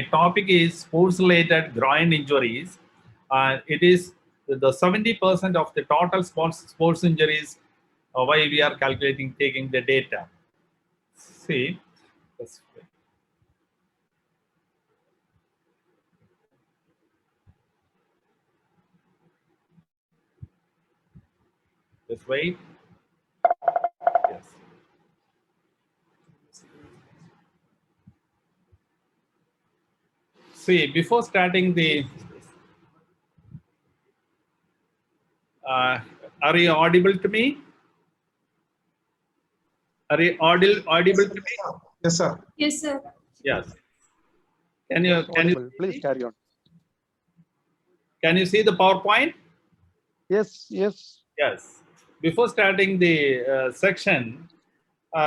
My topic is sports-related groin injuries. It is the 70% of the total sports injuries. Why we are calculating, taking the data. See, just wait. Yes. See, before starting the, are you audible to me? Are you audible to me? Yes, sir. Yes, sir. Yes. Can you Please carry on. can you see the PowerPoint? Yes, yes. Yes. Before starting the section,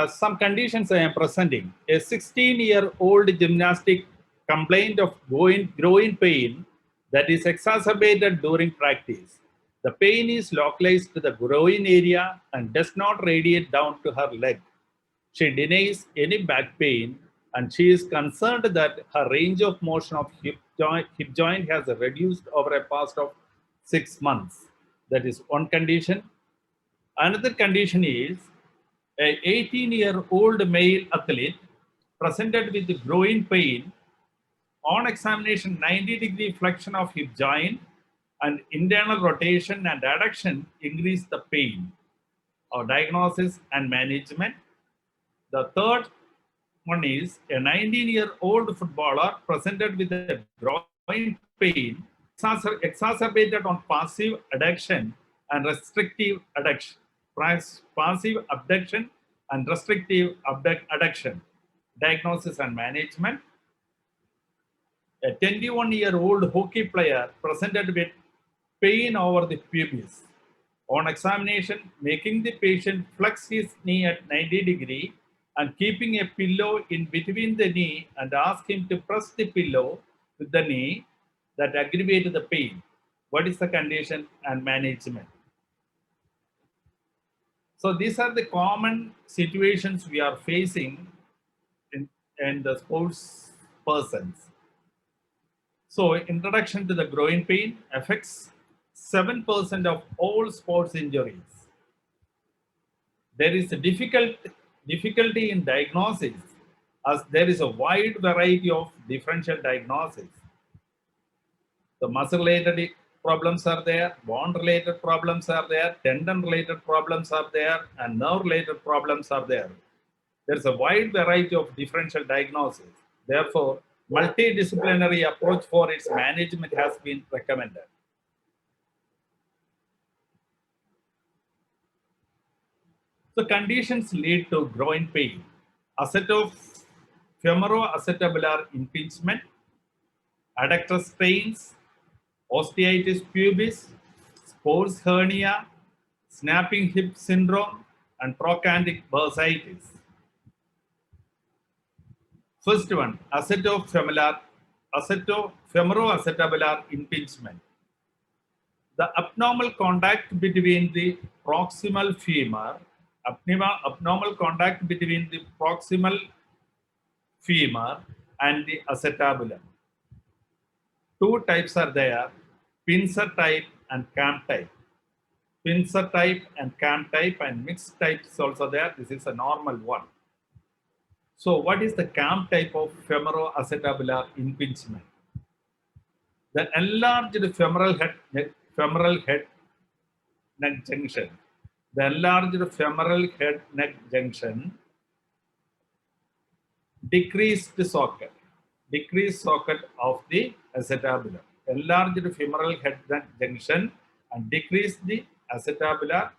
some conditions I am presenting. A 16-year-old gymnastic complained of groin pain that is exacerbated during practice. The pain is localized to the groin area and does not radiate down to her leg. She denies any back pain and she is concerned that her range of motion of hip joint has reduced over a past of 6 months. That is one condition. Another condition is a 18-year-old male athlete presented with groin pain. On examination, 90-degree flexion of hip joint and internal rotation and adduction increase the pain. Our diagnosis and management. The third one is a 19-year-old footballer presented with a groin pain exacerbated on passive adduction and restrictive adduction. Passive abduction and restrictive adduction. Diagnosis and management. A 21-year-old hockey player presented with pain over the pubis. On examination, making the patient flex his knee at 90 degree and keeping a pillow in between the knee and ask him to press the pillow with the knee that aggravated the pain. What is the condition and management? So these are the common situations we are facing in the sports persons. So introduction to the groin pain affects 7% of all sports injuries. There is a difficulty in diagnosis as there is a wide variety of differential diagnosis. The muscle-related problems are there, bone-related problems are there, tendon-related problems are there, and nerve-related problems are there. There is a wide variety of differential diagnosis. Therefore, multidisciplinary approach for its management has been recommended. So conditions lead to groin pain. Femoral-acetabular impingement, adductor strains, osteitis pubis, sports hernia, snapping hip syndrome, and trochanteric bursitis. First one, femoral-acetabular impingement. The abnormal contact between the proximal femur, and the acetabulum. Two types are there, pincer type and cam type. Pincer type and cam type and mixed type is also there. This is a normal one. So what is the cam type of femoral-acetabular impingement? The enlarged femoral head neck junction. The enlarged femoral head neck junction, decreased socket of the acetabulum. Enlarged femoral head neck junction and decrease the acetabular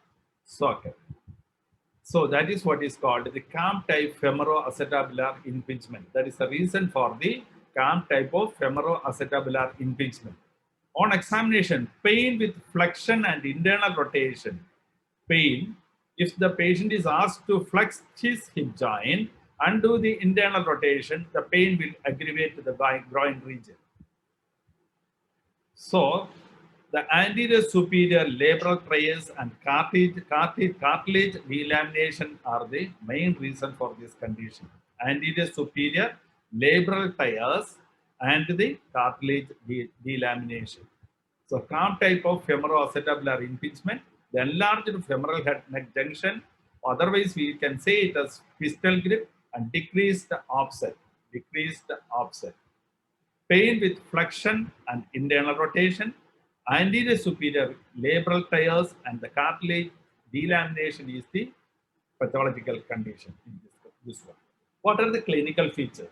socket. So that is what is called the cam type femoral-acetabular impingement. That is the reason for the cam type of femoral-acetabular impingement. On examination, pain with flexion and internal rotation. Pain, if the patient is asked to flex his hip joint and do the internal rotation, the pain will aggravate the groin region. So, the anterior superior labral trias and cartilage delamination are the main reason for this condition. Anterior superior labral trias and the cartilage delamination. So, calm type of femoroacetabular impingement, the enlarged femoral head neck junction, otherwise we can say it as pistol grip and decreased offset. Pain with flexion and internal rotation, anterior superior labral tears and the cartilage delamination is the pathological condition in this one. What are the clinical features?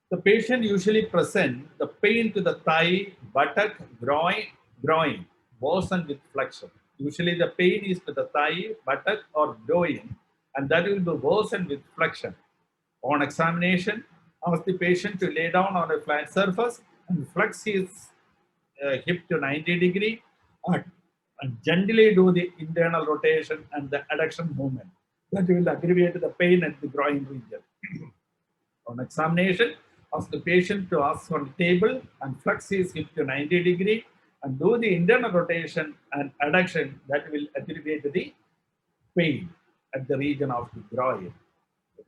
The patient usually present the pain to the thigh, buttock, groin, worsen with flexion. Usually the pain is to the thigh, buttock or groin, and that will be worsened with flexion. On examination, ask the patient to lay down on a flat surface and flex his hip to 90 degree and gently do the internal rotation and the adduction movement. That will aggravate the pain at the groin region. On examination, ask the patient to ask on the table and flex his hip to 90 degree and do the internal rotation and adduction. That will aggravate the pain at the region of the groin.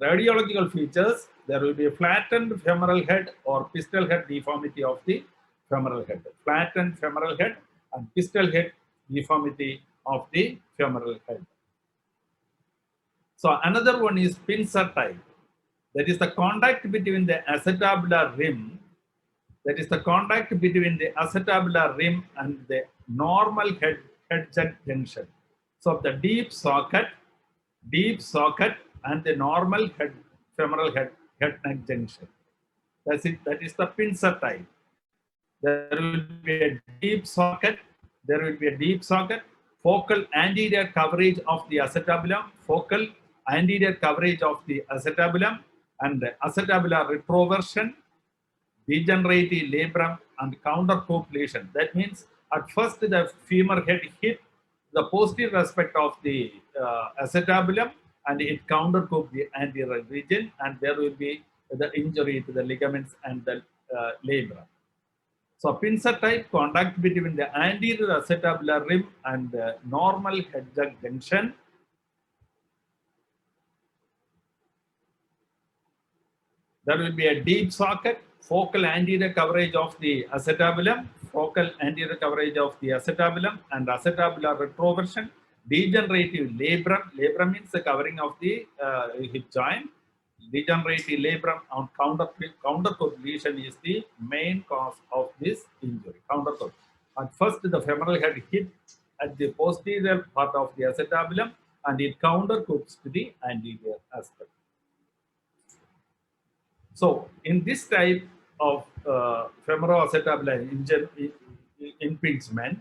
Radiological features, there will be a flattened femoral head or pistol head deformity of the femoral head. Flattened femoral head and pistol head deformity of the femoral head. So another one is pincer type. That is the contact between the acetabular rim. That is the contact between the acetabular rim and the normal head junction. So the deep socket and the normal femoral head neck junction. That's it. That is the pincer type. There will be a deep socket. Focal anterior coverage of the acetabulum. And the acetabular retroversion, degenerative labrum, and countercoagulation. That means at first the femur head hit the posterior aspect of the acetabulum and it countercoagulates the anterior region, and there will be the injury to the ligaments and the labrum. So pincer type, contact between the anterior acetabular rim and the normal head junction. There will be a deep socket, focal anterior coverage of the acetabulum, and acetabular retroversion, degenerative labrum. Labrum means the covering of the hip joint. Degenerative labrum on countercoagulation is the main cause of this injury. Countercoagulation. At first, the femoral head hit at the posterior part of the acetabulum and it countercoagulates to the anterior aspect. So, in this type of femoroacetabular impingement,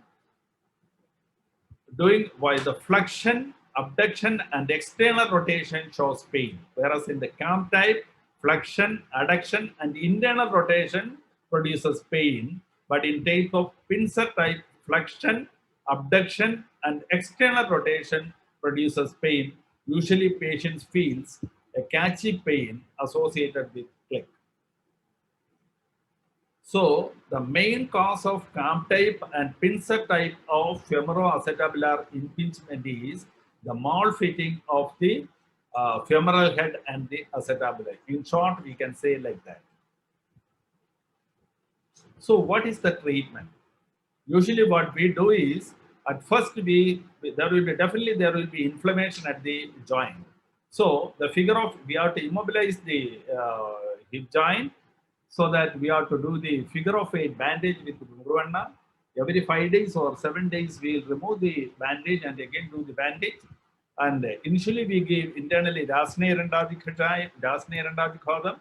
doing by the flexion, abduction, and external rotation shows pain, whereas in the calm type, flexion, adduction, and internal rotation produces pain, but in type of pincer type, flexion, abduction, and external rotation produces pain. Usually, patients feels a catchy pain associated with click. So, the main cause of calm type and pincer type of femoroacetabular impingement is the malfitting of the femoral head and the acetabulum. In short, we can say like that. So, what is the treatment? Usually, what we do is at first there will be inflammation at the joint. So, the figure of we have to immobilize the hip joint. So that we have to do the figure of 8 bandage with Muruvanna. Every 5 days or 7 days, we will remove the bandage and again do the bandage. And initially, we give internally Dasne Randadi Khodam,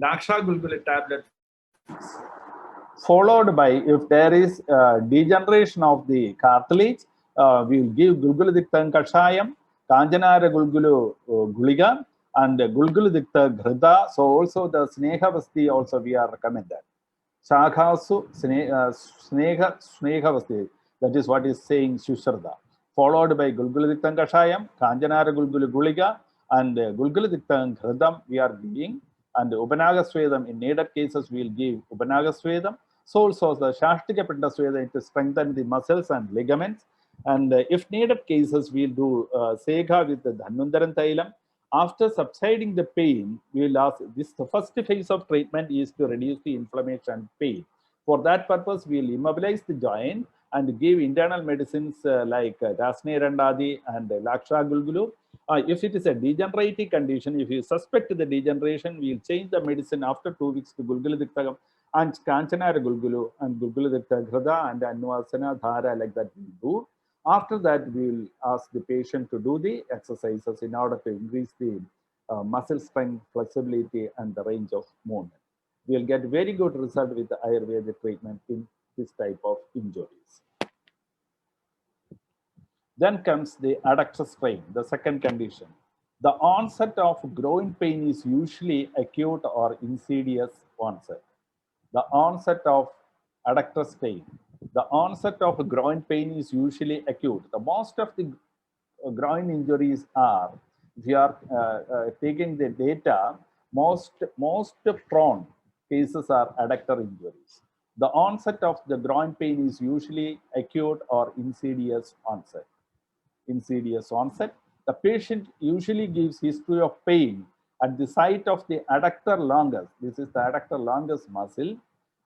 Laksha Gulgula tablet. Followed by, if there is degeneration of the cartilage, we will give Gulguladiktan Kashayam, Kanjanara Gulgulu Guliga, and Gulguludikta Ghrida. So also the Snehavasti also we are recommended. Shakhasu Snehavasti, that is what is saying Shusharda. Followed by Gulguludiktan Kashayam, Kanjanara Gulgulu Guliga, and Gulguludiktan Gridam we are giving, and Upanagasvedam in needed cases we will give Upanagasvedam. So also the Shastika Pintasveda to strengthen the muscles and ligaments, and if needed cases we will do Segha with the Dhanundaran Thailam. After subsiding the pain, we will ask this. The first phase of treatment is to reduce the inflammation and pain. For that purpose, we will immobilize the joint and give internal medicines like Rasnirandadi and Laksha if it is a degenerative condition, if you suspect the degeneration, we will change the medicine after 2 weeks to Gulguladiktagam and Kanchanara Gulgulu and Gulguladiktaghrada and Anvasana Dhara, like that we do. After that, we will ask the patient to do the exercises in order to increase the muscle strength, flexibility, and the range of movement. We will get very good result with the Ayurvedic treatment in this type of injuries. Then comes the adductor strain, the second condition. The onset of groin pain is usually acute or insidious onset. The onset of adductor strain. The onset of groin pain is usually acute. The most of the groin injuries are, if you are taking the data, most prone cases are adductor injuries. The onset of the groin pain is usually acute or insidious onset. Insidious onset. The patient usually gives history of pain at the site of the adductor longus. This is the adductor longus muscle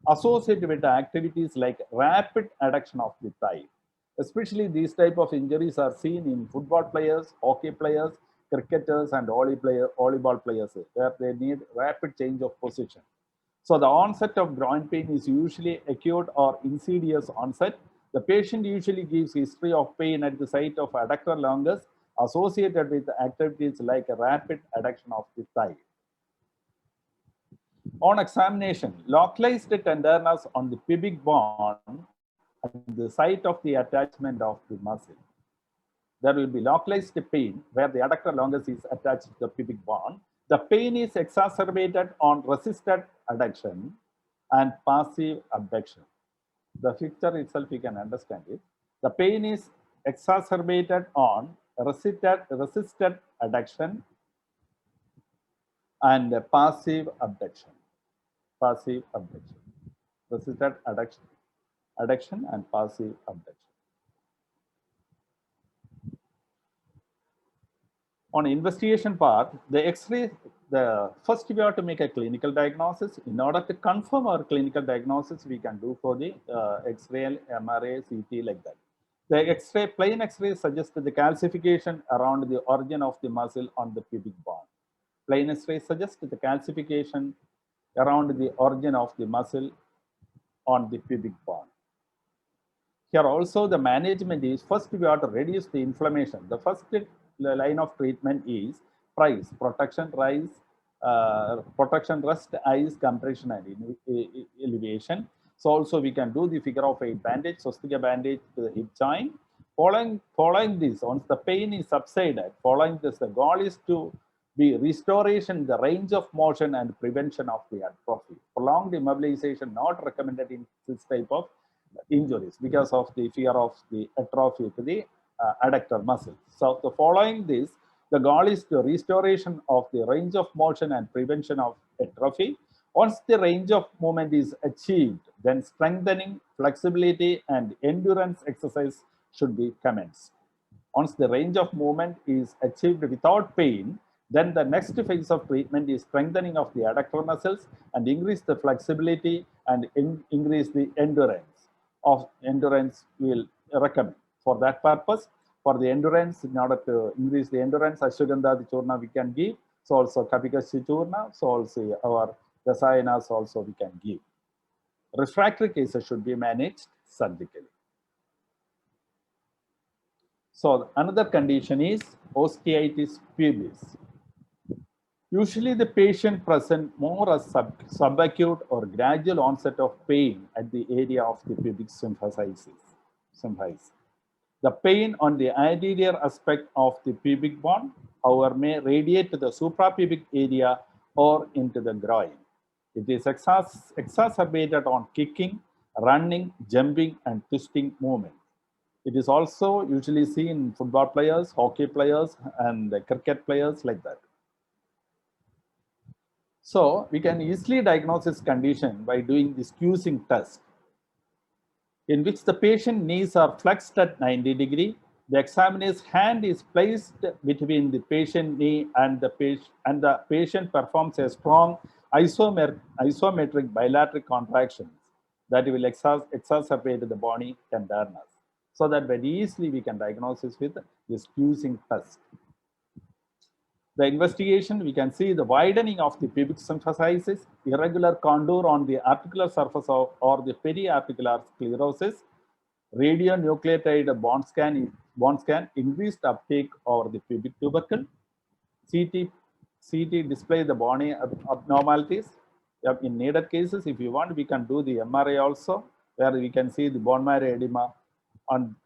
associated with the activities like rapid adduction of the thigh. Especially these type of injuries are seen in football players, hockey players, cricketers, and volleyball players, where they need rapid change of position. So the onset of groin pain is usually acute or insidious onset. The patient usually gives history of pain at the site of adductor longus associated with activities like a rapid adduction of the thigh. On examination, localized tenderness on the pubic bone at the site of the attachment of the muscle. There will be localized pain where the adductor longus is attached to the pubic bone. The pain is exacerbated on resisted adduction and passive abduction. The picture itself, you can understand it. The pain is exacerbated on resisted adduction and passive abduction. Passive abduction. Resisted adduction and passive abduction. On investigation part, the X-ray, first we have to make a clinical diagnosis. In order to confirm our clinical diagnosis, we can do for the X-ray, MRI, CT, like that. The X-ray, plain X-ray suggests the calcification around the origin of the muscle on the pubic bone. Plain X-ray suggests the calcification around the origin of the muscle on the pubic bone. Here also the management is, first we have to reduce the inflammation. The first line of treatment is PRICE, protection, rest, ice, compression, and elevation. So also we can do the figure of 8 bandage, Swastika bandage to the hip joint. Following this, once the pain is subsided, following this, the goal is to be restoration, the range of motion and prevention of the atrophy. Prolonged immobilization not recommended in this type of injuries because of the fear of the atrophy to the adductor muscle. So the following this, the goal is the restoration of the range of motion and prevention of atrophy. Once the range of movement is achieved, then strengthening, flexibility, and endurance exercise should be commenced. Once the range of movement is achieved without pain, then the next phase of treatment is strengthening of the adductor muscles and increase the flexibility and increase the endurance. Endurance will recommend. For that purpose, for the endurance, in order to increase the endurance, Ashwagandha Churna we can give. So also Kapikasi Churna, so also our Rasayanas also we can give. Refractory cases should be managed surgically. So another condition is osteitis pubis. Usually the patient present more as subacute or gradual onset of pain at the area of the pubic symphysis. The pain on the anterior aspect of the pubic bone, however, may radiate to the suprapubic area or into the groin. It is exacerbated on kicking, running, jumping, and twisting movement. It is also usually seen in football players, hockey players, and cricket players, like that. So we can easily diagnose this condition by doing the squeezing test, in which the patient knees are flexed at 90 degree The examiner's hand is placed between the patient knee and the patient performs a strong isometric bilateral contractions that will exacerbate the bony tenderness, so that very easily we can diagnose this with this fusing test. The investigation, we can see the widening of the pubic symphysis, irregular contour on the articular surface or the periarticular sclerosis, radionucleotide bone scan, increased uptake over the pubic tubercle, CT display the bony abnormalities. In needed cases, if you want, we can do the MRI also, where we can see the bone marrow edema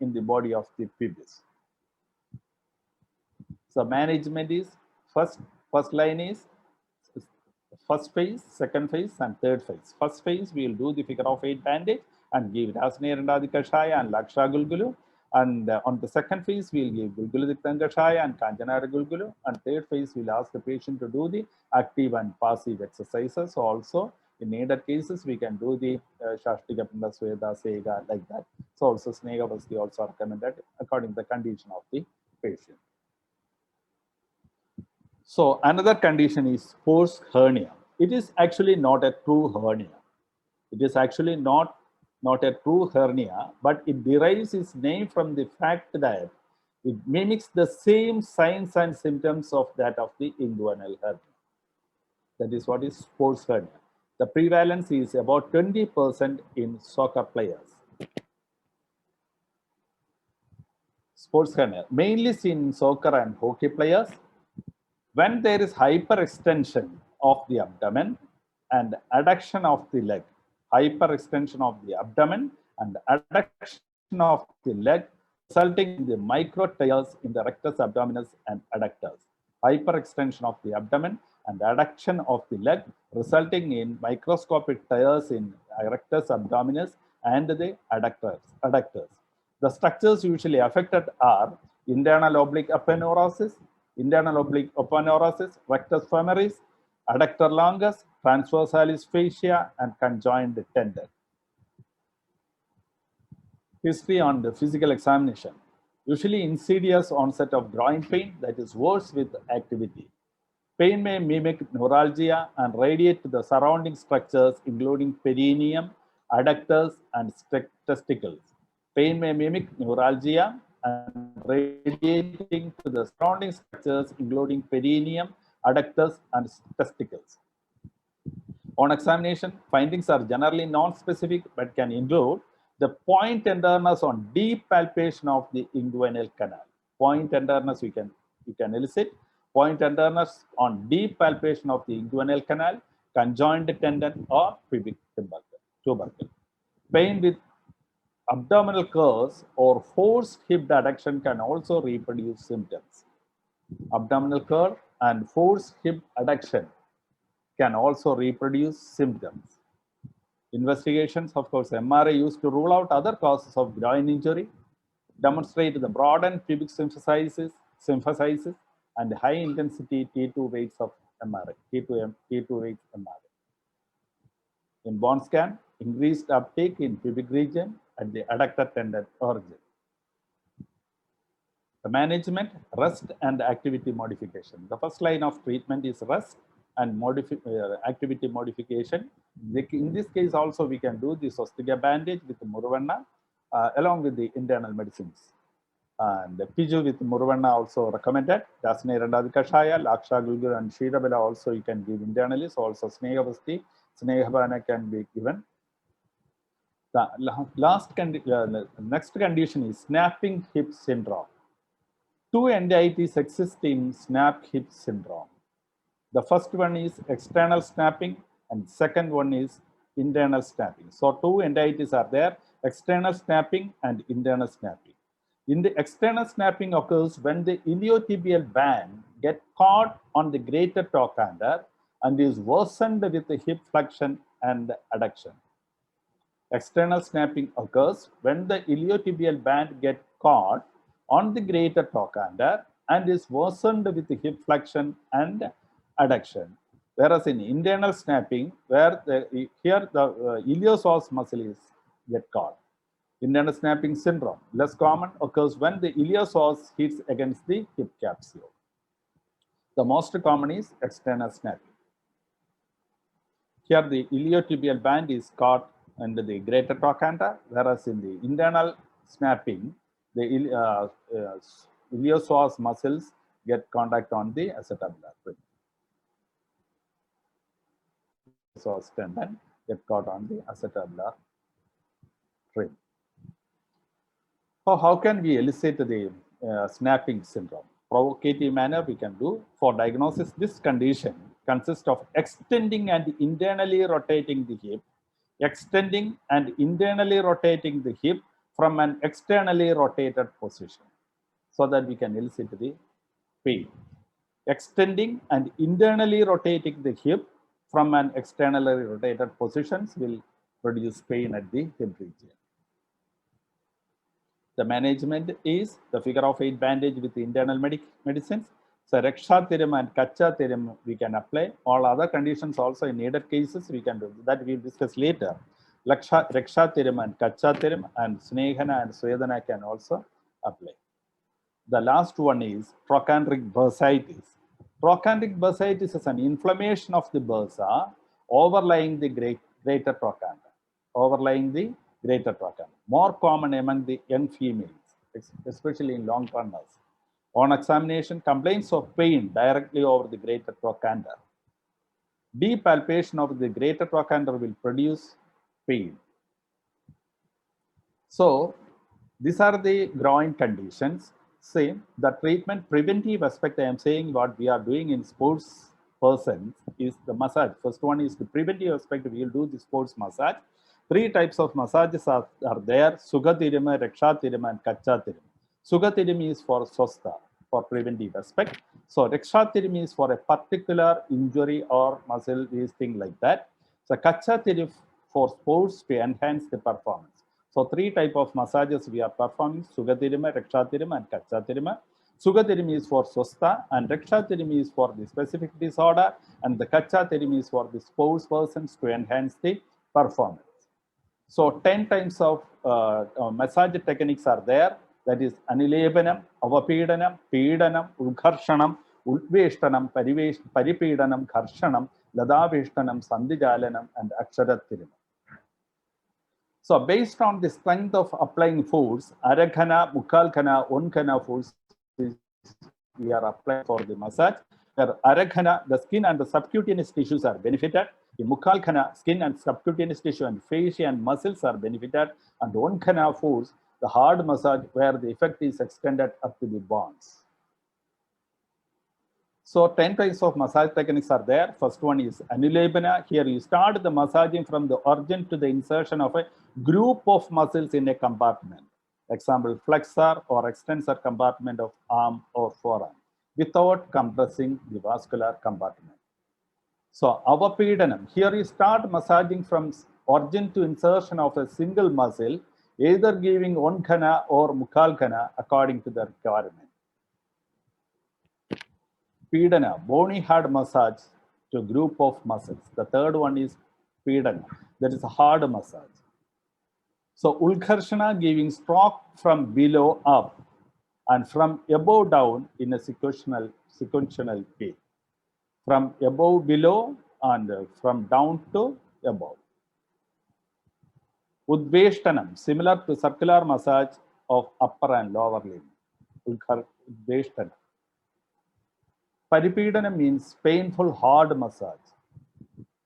in the body of the pubis. So management is first line is first phase, second phase, and third phase. First phase, we will do the figure of 8 bandage and give Dasnirandadi Kashaya and Laksha Gulgulu. And on the second phase, we will give Gulgulu Kashaya and Kanjanara Gulgulu. And third phase, we will ask the patient to do the active and passive exercises. So also, in needed cases, we can do the Shashtika Pinda Sweda Sega like that. So also Snega was also recommended according to the condition of the patient. So another condition is forced hernia. It is actually not a true hernia. It is actually not a true hernia, but it derives its name from the fact that it mimics the same signs and symptoms of that of the inguinal hernia. That is what is forced hernia. The prevalence is about 20% in soccer players. Sports hernia, mainly seen in soccer and hockey players. When there is hyperextension of the abdomen and adduction of the leg, hyperextension of the abdomen and adduction of the leg, resulting in the micro tears in the rectus abdominis and adductors. Hyperextension of the abdomen and adduction of the leg, resulting in microscopic tears in rectus abdominis and the adductors. The structures usually affected are internal oblique aponeurosis, rectus femoris, adductor longus, transversalis fascia, and conjoined tendon. History on the physical examination. Usually insidious onset of groin pain that is worse with activity. Pain may mimic neuralgia and radiate to the surrounding structures, including perineum, adductors, and testicles. Pain may mimic neuralgia and radiating to the surrounding structures, including perineum, adductors, and testicles. On examination, findings are generally non-specific but can include the point tenderness on deep palpation of the inguinal canal. Point tenderness we can elicit. Point tenderness on deep palpation of the inguinal canal, conjoined tendon, or pubic tubercle. Pain with abdominal curves or forced hip adduction can also reproduce symptoms. Abdominal curve and forced hip adduction can also reproduce symptoms. Investigations, of course, MRI used to rule out other causes of groin injury, demonstrate the broadened pubic symphysis and high intensity T2 rates of MRI, T2 rates MRI. In bone scan, increased uptake in pubic region at the adductor tendon origin. The management, rest and activity modification. The first line of treatment is rest and activity modification. In this case also we can do the Swastika bandage with Muruvanna along with the internal medicines. And the Piju with Muruvanna also recommended. Dasnirandadi Kashaya, Laksha Gulgur and Shirabela also you can give internally. So also Snegavasti, Snehabana can be given. The next condition is snapping hip syndrome. Two entities exist in snap hip syndrome. The first one is external snapping and second one is internal snapping. So two entities are there, external snapping and internal snapping. In the external snapping occurs when the iliotibial band gets caught on the greater trochanter and is worsened with the hip flexion and adduction. External snapping occurs when the iliotibial band gets caught on the greater trochanter and is worsened with the hip flexion and adduction. Whereas in internal snapping, where here the iliopsoas muscle is get caught. Internal snapping syndrome, less common, occurs when the iliopsoas hits against the hip capsule. The most common is external snapping. Here the iliotibial band is caught under the greater trochanter, whereas in the internal snapping, the iliopsoas muscles get contact on the acetabular ring. Iliopsoas tendon get caught on the acetabular ring. So how can we elicit the snapping syndrome? Provocative manner we can do. For diagnosis, this condition consists of extending and internally rotating the hip, extending and internally rotating the hip from an externally rotated position, so that we can elicit the pain. Extending and internally rotating the hip from an externally rotated positions will produce pain at the hip region. The management is the figure of 8 bandage with internal medicines. So Raksha Thiram and Kacha Thiram we can apply. All other conditions also in needed cases we can do. That we will discuss later. Raksha Thiram and Kacha Thiram and Snehana and Swedana can also apply. The last one is trochanteric bursitis. Trochanteric bursitis is an inflammation of the bursa overlying the greater trochanter. Overlying the greater trochanter. More common among the young females, especially in long runners. On examination, complaints of pain directly over the greater trochanter. Deep palpation of the greater trochanter will produce pain. So, these are the groin conditions. Same, the treatment preventive aspect I am saying what we are doing in sports persons is the massage. First one is the preventive aspect, we will do the sports massage. 3 types of massages are there: Sugha Tirima, Raksha Tirima, and Kacha Tirima. Sugha Tirima is for Swastha, for preventive aspect. So Raksha Tirima is for a particular injury or muscle wasting like that. So Kacha Tirima for sports to enhance the performance. So 3 types of massages we are performing: Sugha Tirima, Raksha Tirima, and Kacha Tirima. Sugha Tirima is for Swastha, and Raksha Tirima is for the specific disorder, and the Kacha Tirima is for the sports persons to enhance the performance. So 10 types of massage techniques are there. That is Anilepanam, Avapedanam, Pedanam, Ulkarshanam, Ulveshtanam, Paripedanam, Karshanam, Ladaveshtanam, Sandhijalanam, and Aksharathirima. So based on the strength of applying force, Arakhana, Mukalkhana, Onkhana force we are applying for the massage. Where Arakhana, the skin and the subcutaneous tissues are benefited. In Mukalkhana, skin and subcutaneous tissue and fascia and muscles are benefited. And Onkhana force, the hard massage where the effect is extended up to the bones. So 10 types of massage techniques are there. First one is Anulebana. Here you start the massaging from the origin to the insertion of a group of muscles in a compartment. Example, flexor or extensor compartment of arm or forearm, without compressing the vascular compartment. So Avapedanam, here you start massaging from origin to insertion of a single muscle, either giving Onkhana or Mukalkhana according to the requirement. Pedana, bony hard massage to a group of muscles. The third one is Pedana, that is a hard massage. So Ulkarshana, giving stroke from below up and from above down in a sequential way. From above below and from down to above. Udveshtanam, similar to circular massage of upper and lower limb. Udveshtanam. Paripedanam means painful hard massage.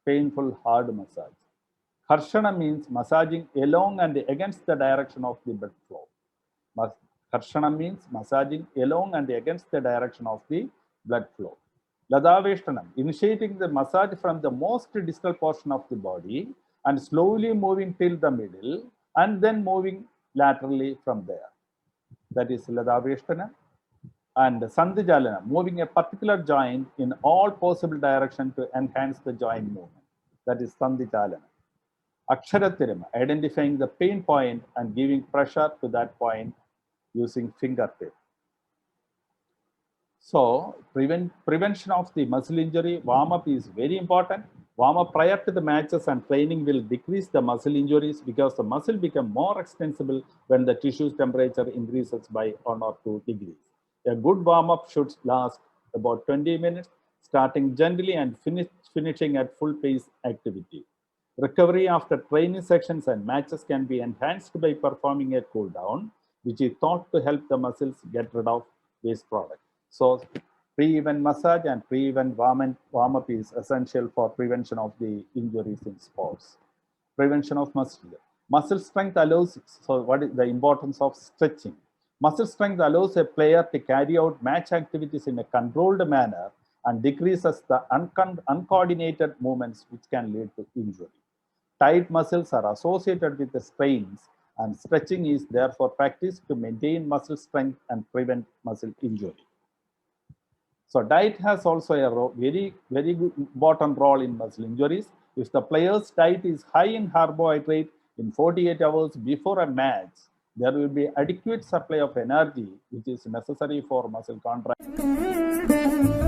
Painful hard massage. Karshana means massaging along and against the direction of the blood flow. Karshana means massaging along and against the direction of the blood flow. Ladaveshtanam, initiating the massage from the most distal portion of the body and slowly moving till the middle and then moving laterally from there. That is Ladaveshtanam. And Sandhijalana, moving a particular joint in all possible directions to enhance the joint movement. That is Sandhijalana. Aksharathirima, identifying the pain point and giving pressure to that point using fingertip. So prevention of the muscle injury, warm-up is very important. Warm-up prior to the matches and training will decrease the muscle injuries because the muscle become more extensible when the tissue's temperature increases by 1 or 2 degrees. A good warm-up should last about 20 minutes, starting gently and finishing at full pace activity. Recovery after training sessions and matches can be enhanced by performing a cool down, which is thought to help the muscles get rid of waste product. So pre-event massage and pre-event warm-up is essential for prevention of the injuries in sports. Prevention of muscle strength allows, so what is the importance of stretching? Muscle strength allows a player to carry out match activities in a controlled manner and decreases the uncoordinated movements which can lead to injury. Tight muscles are associated with the strains, and stretching is therefore practiced to maintain muscle strength and prevent muscle injury. So diet has also a very good important role in muscle injuries. If the player's diet is high in carbohydrate in 48 hours before a match, there will be adequate supply of energy which is necessary for muscle contraction.